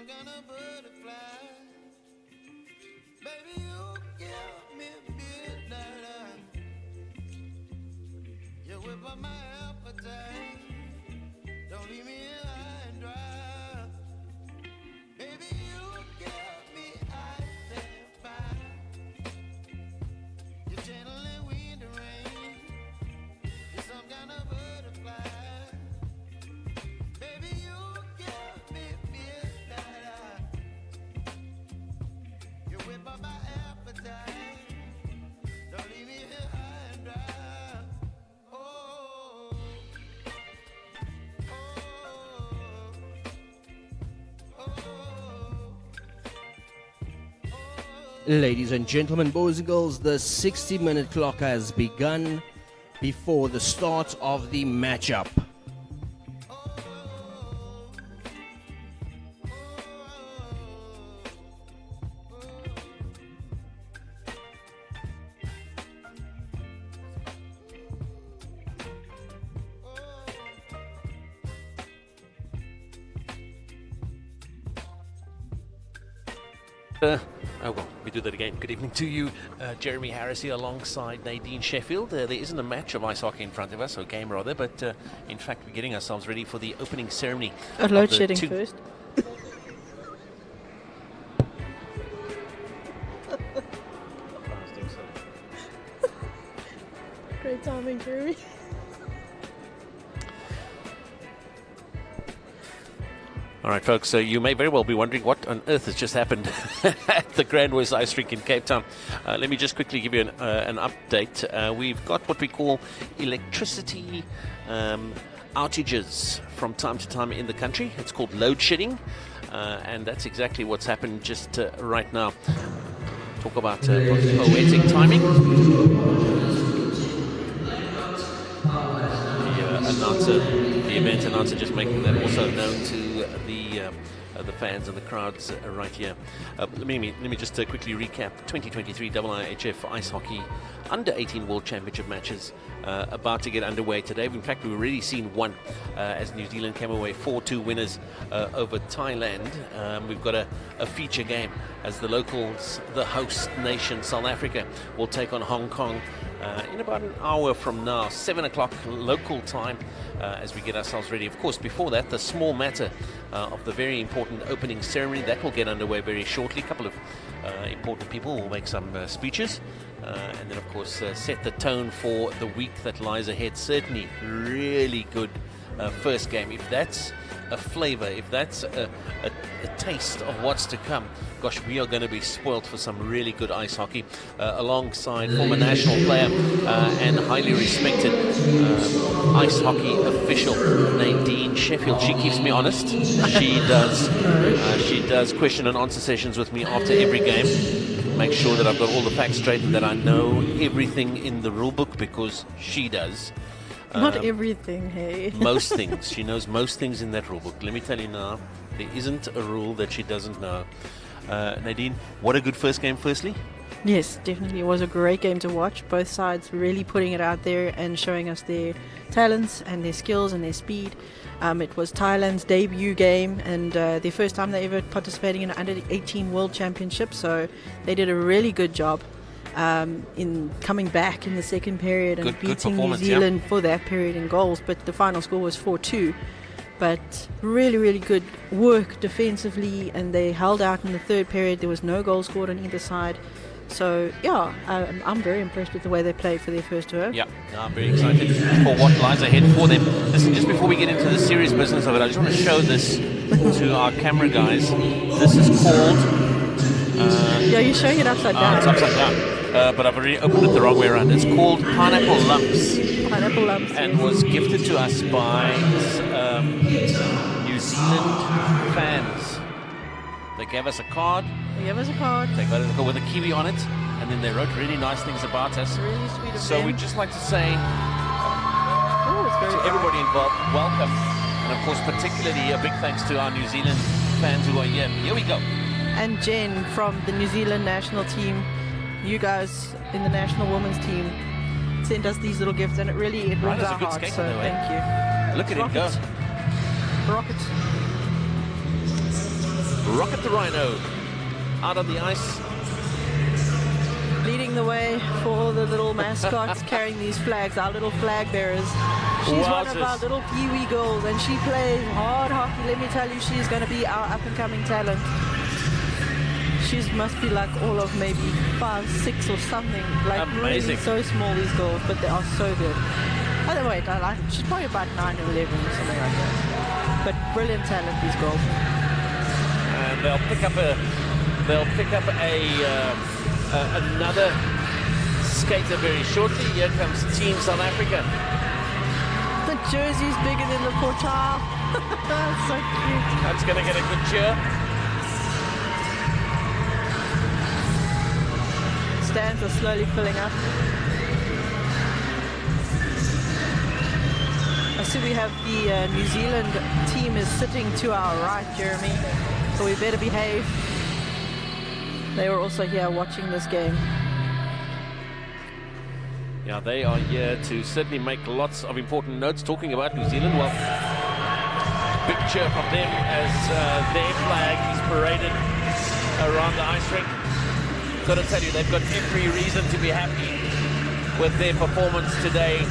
some kind of butterfly. Baby, you give me midnight. You whip up my appetite. Don't leave me here high and dry. Baby, you give me ice and fire. You're channeling wind and rain. You're some kind of butterfly. Baby, you give me midnight. You whip up my appetite. Don't leave me here high and dry. Oh, Ladies and gentlemen, boys and girls, the 60-minute clock has begun before the start of the matchup. Oh well, we do that again. Good evening to you. Jeremy Harris here alongside Nadine Sheffield. There isn't a match of ice hockey in front of us, or game rather, but in fact we're getting ourselves ready for the opening ceremony. Load shedding first. Great timing, Jeremy. All right, folks, so you may very well be wondering what on earth has just happened at the Grand West Ice Rink in Cape Town. Let me just quickly give you an update. We've got what we call electricity outages from time to time in the country. It's called load shedding, and that's exactly what's happened just right now. Talk about poetic timing. The event announcer just making that also known to the fans and the crowds right here. Let me just quickly recap 2023 IIHF Ice Hockey Under 18 World Championship matches about to get underway today. In fact, we've already seen one as New Zealand came away 4-2 winners over Thailand. We've got a feature game as the locals, the host nation South Africa, will take on Hong Kong in about an hour from now, 7 o'clock local time, as we get ourselves ready. Of course, before that, the small matter of the very important opening ceremony that will get underway very shortly. A couple of important people will make some speeches, and then of course set the tone for the week that lies ahead. Certainly really good first game. If that's a flavor, if that's a taste of what's to come, gosh, we are going to be spoilt for some really good ice hockey, alongside former national player and highly respected ice hockey official Nadine Sheffield. She keeps me honest. She does question and answer sessions with me after every game. Make sure that I've got all the facts straight and that I know everything in the rule book, because she does. Not everything, hey. Most things. She knows most things in that rule book. Let me tell you now, there isn't a rule that she doesn't know. Nadine, what a good first game, firstly. Yes, definitely. It was a great game to watch. Both sides really putting it out there and showing us their talents and their skills and their speed. It was Thailand's debut game and their first time they ever participating in an under 18 World Championship, so they did a really good job in coming back in the second period and beating New Zealand for that period in goals, but the final score was 4-2. But really, really good work defensively, and they held out in the third period. There was no goal scored on either side. So, yeah, I'm very impressed with the way they played for their first tour. Yeah, no, I'm very excited for what lies ahead for them. Listen, just before we get into the serious business of it, I just want to show this to our camera guys. This is called... yeah, you're showing it upside down. It's upside down. But I've already opened it the wrong way around. It's called Pineapple Lumps. Pineapple Lumps. And was gifted to us by New Zealand fans. They gave us a card. They gave us a card. They got it with a kiwi on it. And then they wrote really nice things about us. Really sweet of them. So we'd just like to say to everybody involved, welcome. And of course, particularly a big thanks to our New Zealand fans who are here. Here we go. And Jen from the New Zealand national team. You guys in the national women's team sent us these little gifts, and it warms our hearts. So thank you. Look at him go. Rockets. Rocket the Rhino out on the ice. Leading the way for all the little mascots carrying these flags, our little flag bearers. She's one of our little Pee-wee girls, and she plays hard hockey. Let me tell you, she's going to be our up-and-coming talent. She must be like all of maybe 5, 6 or something. Like amazing. Really so small, these girls, but they are so good. Oh, no, wait, she's probably about 9 or 11 or something like that. But brilliant talent, these girls. And they'll pick up another skater very shortly. Here comes Team South Africa. The jersey's bigger than the portal. That's so cute. That's going to get a good cheer. Stands are slowly filling up. I see we have the New Zealand team is sitting to our right, Jeremy. So we better behave. They were also here watching this game. Yeah, they are here to certainly make lots of important notes. Talking about New Zealand, well, big cheer from them as their flag is paraded around the ice rink. Got to tell you, they've got every reason to be happy with their performance today.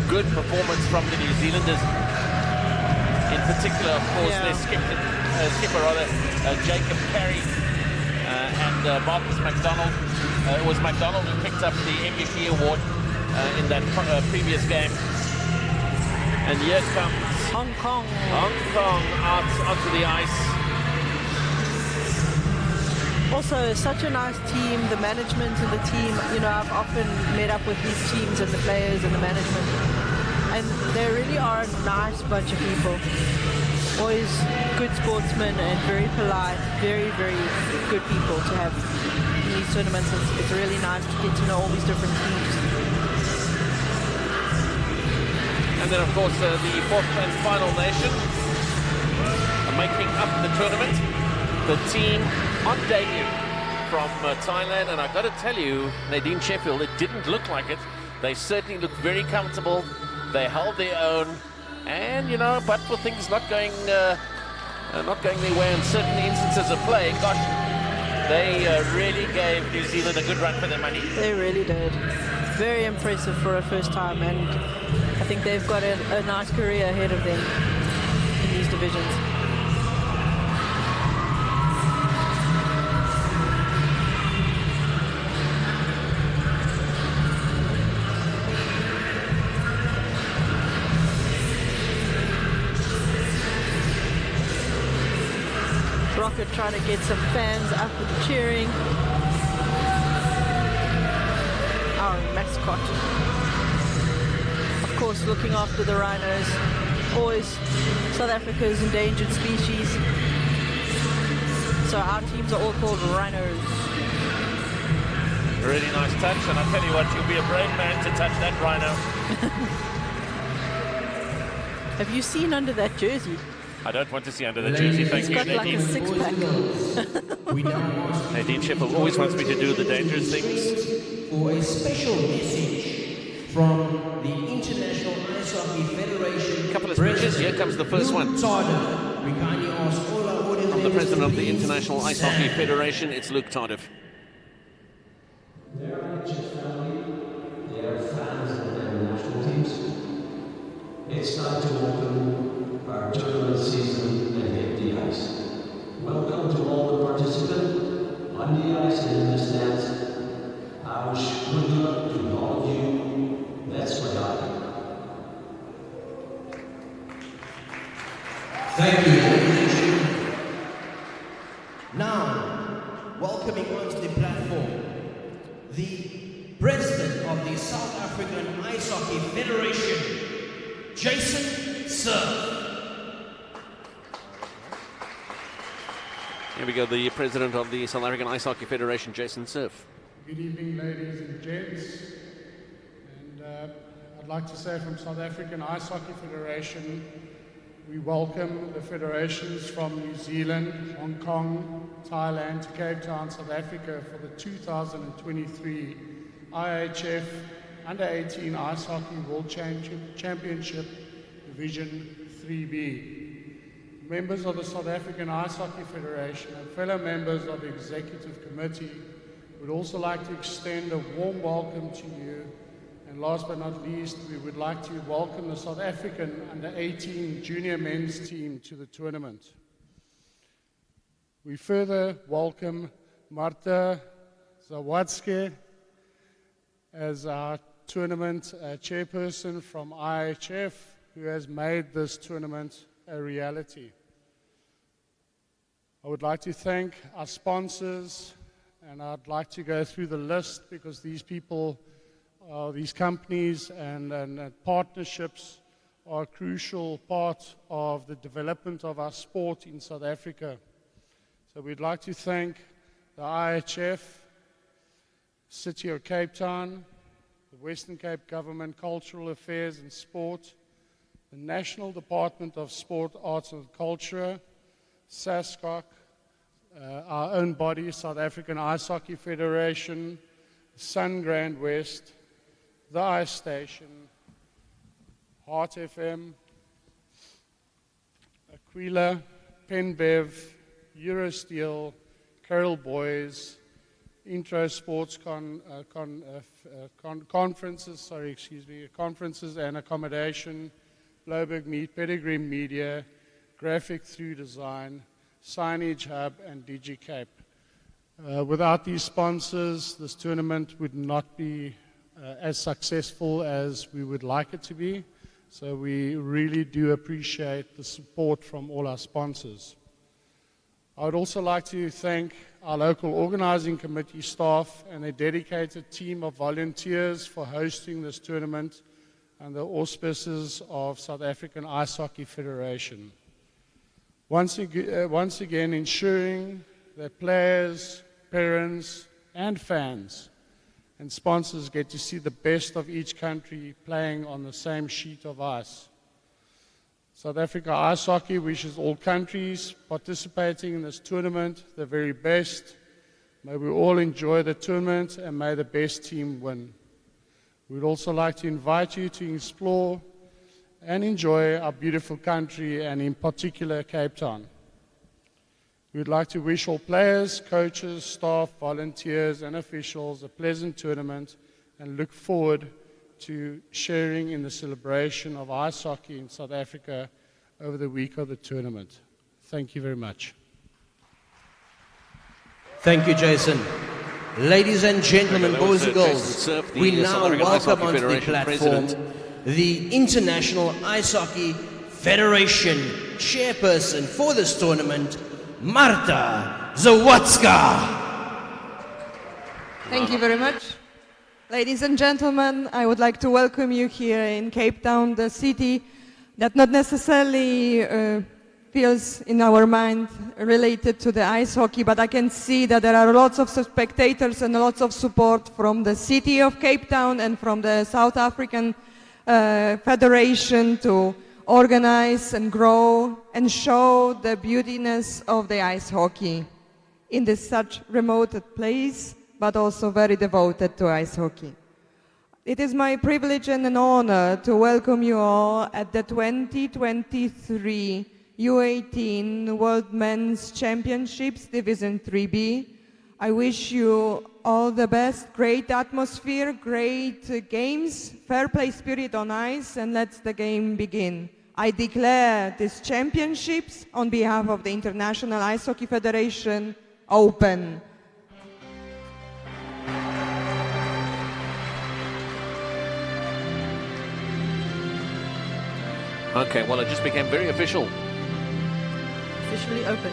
Good performance from the New Zealanders. In particular, of course, their skipper, Jacob Carey and Marcus McDonald. It was McDonald who picked up the MVP award in that previous game. And here comes Hong Kong out onto the ice. Also, such a nice team, the management and the team. You know, I've often met up with these teams and the players and the management. And they really are a nice bunch of people. Always good sportsmen and very polite, very, very good people to have in these tournaments. It's really nice to get to know all these different teams. And then, of course, the fourth and final nation making up the tournament, the team on debut from Thailand. And I've got to tell you, Nadine Sheffield, it didn't look like it. They certainly looked very comfortable. They held their own. And, you know, but for things not going their way in certain instances of play, gosh, they really gave New Zealand a good run for their money. They really did. Very impressive for a first time, and I think they've got a nice career ahead of them in these divisions. Rocket trying to get some fans up and cheering. Our mascot. Of course, looking after the rhinos. Always South Africa's endangered species. So our teams are all called rhinos. Really nice touch, and I tell you what, you'll be a brave man to touch that rhino. Have you seen under that jersey? I don't want to see under the jersey, thank you, It's got like a six-pack. Nadine Sheffield always wants me to do the dangerous things. For a special message from the International Ice Hockey Federation. Couple of speeches, here comes the first one. We kindly ask all our audience From the members president to of the please International Ice stand. Hockey Federation, it's Luke Tardif. They are IIHF family. They are fans of their national teams. It's time to open our tournament season and hit the ice. Welcome to all the participants on the ice and in the stands. I wish good luck to all of you. That's what I think. Thank you. Now, welcoming onto the platform, the President of the South African Ice Hockey Federation, Jason Surf. Here we go, the president of the South African Ice Hockey Federation, Jason Surf. Good evening, ladies and gents. And I'd like to say from South African Ice Hockey Federation, we welcome the federations from New Zealand, Hong Kong, Thailand to Cape Town, South Africa for the 2023 IIHF Under-18 Ice Hockey World Championship Division 3B. members of the South African Ice Hockey Federation, and fellow members of the Executive Committee, would also like to extend a warm welcome to you. And last but not least, we would like to welcome the South African Under-18 junior men's team to the tournament. We further welcome Marta Zawadzki as our tournament chairperson from IIHF, who has made this tournament a reality. I would like to thank our sponsors, and I'd like to go through the list because these people, these companies and partnerships are a crucial part of the development of our sport in South Africa. So we'd like to thank the IIHF, City of Cape Town, the Western Cape Government Cultural Affairs and Sport, the National Department of Sport, Arts and Culture, SASCOC, our own body, South African Ice Hockey Federation, Sun Grand West, the Ice Station, Heart FM, Aquila, Penbev, Eurosteel, Carroll Boys, Intro Sports conferences and accommodation, Bloberg Meat, Pedigree Media, Graphic Through Design, Signage Hub, and DigiCape. Without these sponsors, this tournament would not be as successful as we would like it to be. So we really do appreciate the support from all our sponsors. I would also like to thank our local organizing committee staff and a dedicated team of volunteers for hosting this tournament and the auspices of South African Ice Hockey Federation. Once again, ensuring that players, parents, and fans and sponsors get to see the best of each country playing on the same sheet of ice. South Africa Ice Hockey wishes all countries participating in this tournament the very best. May we all enjoy the tournament and may the best team win. We'd also like to invite you to explore and enjoy our beautiful country, and in particular Cape Town. We'd like to wish all players, coaches, staff, volunteers and officials a pleasant tournament and look forward to sharing in the celebration of ice hockey in South Africa over the week of the tournament. Thank you very much. Thank you, Jason. Ladies and gentlemen, boys and girls, we now welcome onto the platform the International Ice Hockey Federation chairperson for this tournament, Marta Zawadzka. Thank you very much. Ladies and gentlemen, I would like to welcome you here in Cape Town, the city that not necessarily feels in our mind related to the ice hockey, but I can see that there are lots of spectators and lots of support from the city of Cape Town and from the South African Federation to organize and grow and show the beautiness of the ice hockey in this such remote place, but also very devoted to ice hockey. It is my privilege and an honor to welcome you all at the 2023 U18 World Men's Championships Division 3B. I wish you all the best, great atmosphere, great games, fair play spirit on ice, and let's the game begin. I declare these championships on behalf of the International Ice Hockey Federation open. Okay, well, it just became very official. Officially open.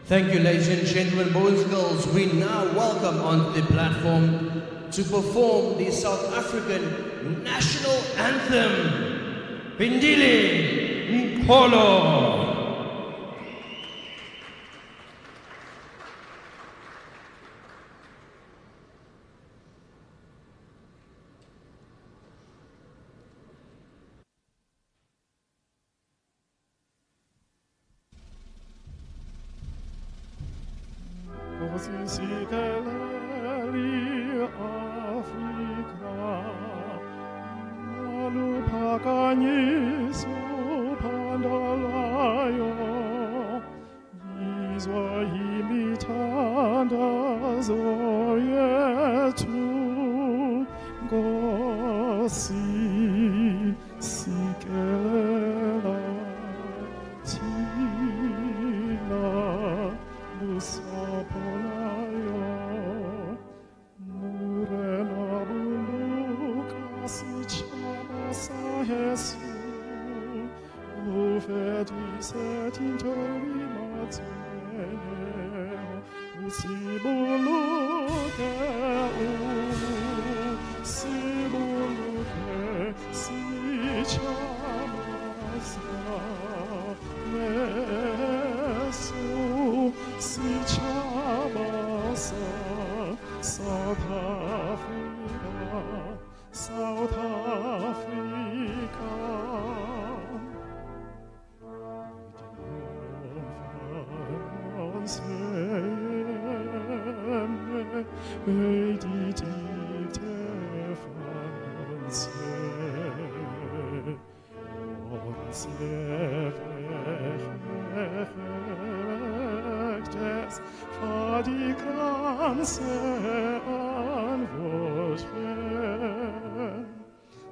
Thank you, ladies and gentlemen, boys and girls. We now welcome onto the platform to perform the South African national anthem, Pindile Nkolo.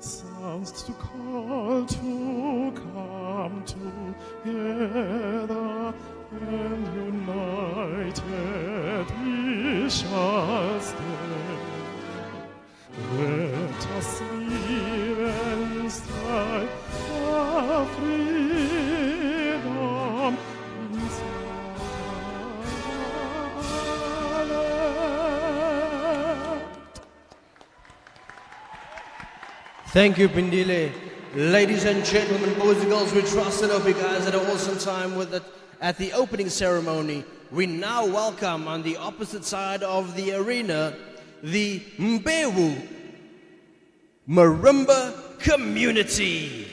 Sounds to call to come together, and united we shall stand. Let us live and strive for freedom inside our land. Thank you, Pindile. Ladies and gentlemen, boys and girls, we trust and hope you guys had an awesome time with it at the opening ceremony. We now welcome on the opposite side of the arena the Mbewu Marimba community.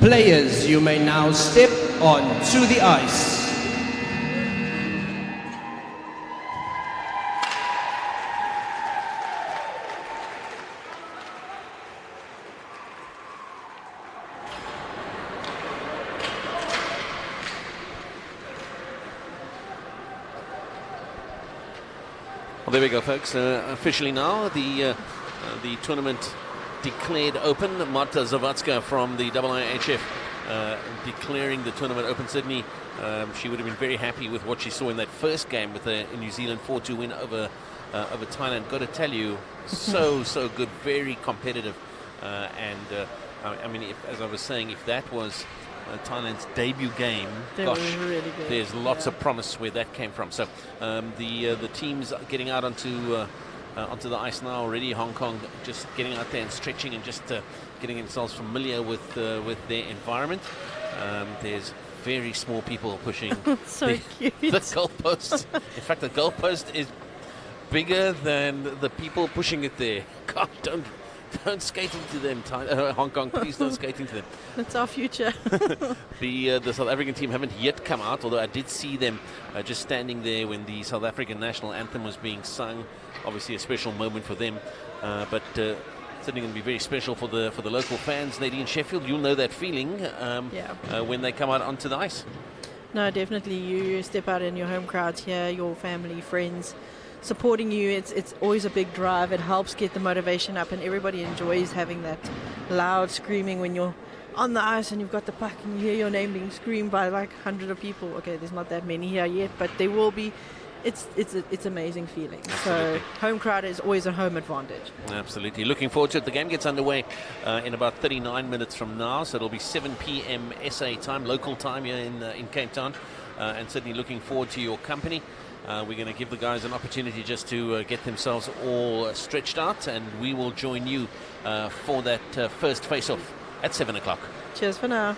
Players, you may now step onto the ice. Well, there we go, folks. Officially now, the tournament declared open. Marta Zawadzka from the IIHF declaring the tournament open. Certainly, she would have been very happy with what she saw in that first game with a New Zealand 4-2 win over Thailand. Got to tell you, so good, very competitive. I mean, as I was saying, if that was Thailand's debut game, gosh, really good. There's lots of promise where that came from. So the teams getting out onto the ice now already. Hong Kong just getting out there and stretching and just getting themselves familiar with their environment. There's very small people pushing So cute. the goalpost. In fact, the goalpost is bigger than the people pushing it there. God, don't skate into them, Hong Kong. Please don't skate into them. That's our future. The South African team haven't yet come out, although I did see them just standing there when the South African national anthem was being sung. Obviously a special moment for them, but certainly going to be very special for the local fans. Nadine Sheffield, you'll know that feeling when they come out onto the ice. No, definitely. You step out in your home crowds here, your family, friends supporting you. It's always a big drive. It helps get the motivation up, and everybody enjoys having that loud screaming when you're on the ice and you've got the puck and you hear your name being screamed by like hundreds of people. Okay, there's not that many here yet, but there will be. It's amazing feeling. Absolutely. So home crowd is always a home advantage. Absolutely. Looking forward to it. The game gets underway in about 39 minutes from now, so it'll be 7 p.m. SA time, local time here in Cape Town, and certainly looking forward to your company. We're going to give the guys an opportunity just to get themselves all stretched out, and we will join you for that first face-off at 7 o'clock. Cheers for now.